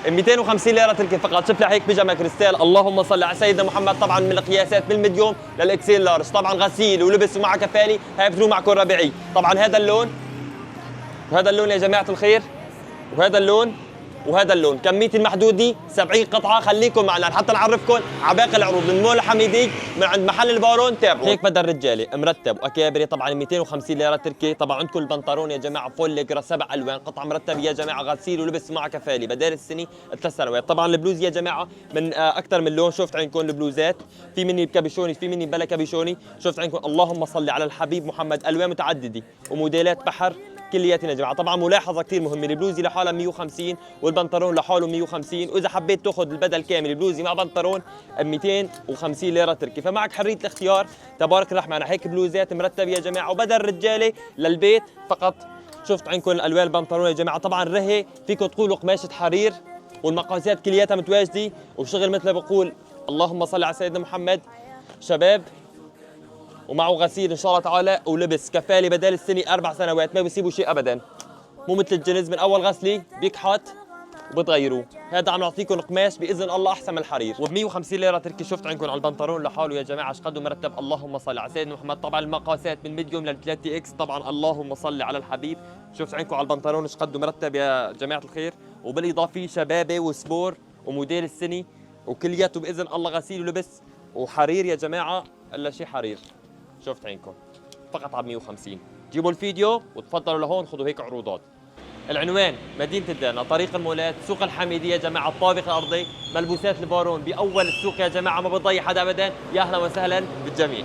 250 ليره تركي فقط. شوف لي هيك بيجامه كريستال، اللهم صل على سيدنا محمد. طبعا من القياسات من الميديوم للاكسيل لارج، طبعا غسيل ولبس ومع كفالي. هاي بتروح معكم ربيعي. طبعا هذا اللون وهذا اللون يا جماعه الخير، وهذا اللون وهذا اللون. كميتي المحدودة 70 قطعة. خليكم معنا حتى نعرفكم على باقي العروض من مول الحميدي من عند محل البارون. تابعوا. هيك بدل الرجالي مرتب واكابري. طبعا 250 ليرة تركي. طبعا عندكم البنطلون يا جماعة فول ليجرا 7 الوان، قطعة مرتب يا جماعة، غسيل ولبس مع كفالي بدال السنة 3 سنوات. طبعا البلوز يا جماعة من اكثر من لون. شفت عندكم البلوزات، في مني بكابيشوني، في مني بلا كابيشوني. شفت عندكم اللهم صل على الحبيب محمد، الوان متعددة وموديلات بحر كلياتنا يا جماعه. طبعا ملاحظه كثير مهمه، البلوزي لحالها 150 والبنطلون لحاله 150، واذا حبيت تاخذ البدل كامل بلوزي مع بنطلون ب 250 ليره تركي. فمعك حريه الاختيار تبارك الرحمن. معنا هيك بلوزات مرتبه يا جماعه وبدل رجاله للبيت فقط. شفت عندكم الالوان البنطلون يا جماعه. طبعا رهي فيكم تقولوا قماشه حرير والمقاسات كلياتها متواجده وشغل مثل ما بقول اللهم صل على سيدنا محمد. شباب ومعه غسيل ان شاء الله تعالى ولبس كفالي بدال السنه 4 سنوات، ما بيسيبوا شيء ابدا. مو مثل الجنز من اول غسله بيكحت وبتغيروه. هذا عم نعطيكم قماش باذن الله احسن من الحرير وب 150 ليره تركي. شفت عندكم على البنطلون لحاله يا جماعه ايش قد مرتب، اللهم صل على سيدنا محمد. طبعا المقاسات من ميديوم لل 3 اكس. طبعا اللهم صل على الحبيب. شفت عندكم على البنطلون ايش قد مرتب يا جماعه الخير، وبالاضافه شبابه وسبور وموديل السنه وكلياته باذن الله غسيل ولبس وحرير يا جماعه. الا شيء حرير. شفت عينكم فقط على 150. جيبوا الفيديو وتفضلوا لهون خذوا هيك عروضات. العنوان مدينة الدانا، طريق المولات، سوق الحميدية يا جماعة، الطابق الأرضي، ملبوسات البارون بأول السوق يا جماعة. ما بتضيع حدا أبدا. يا أهلا وسهلا بالجميع.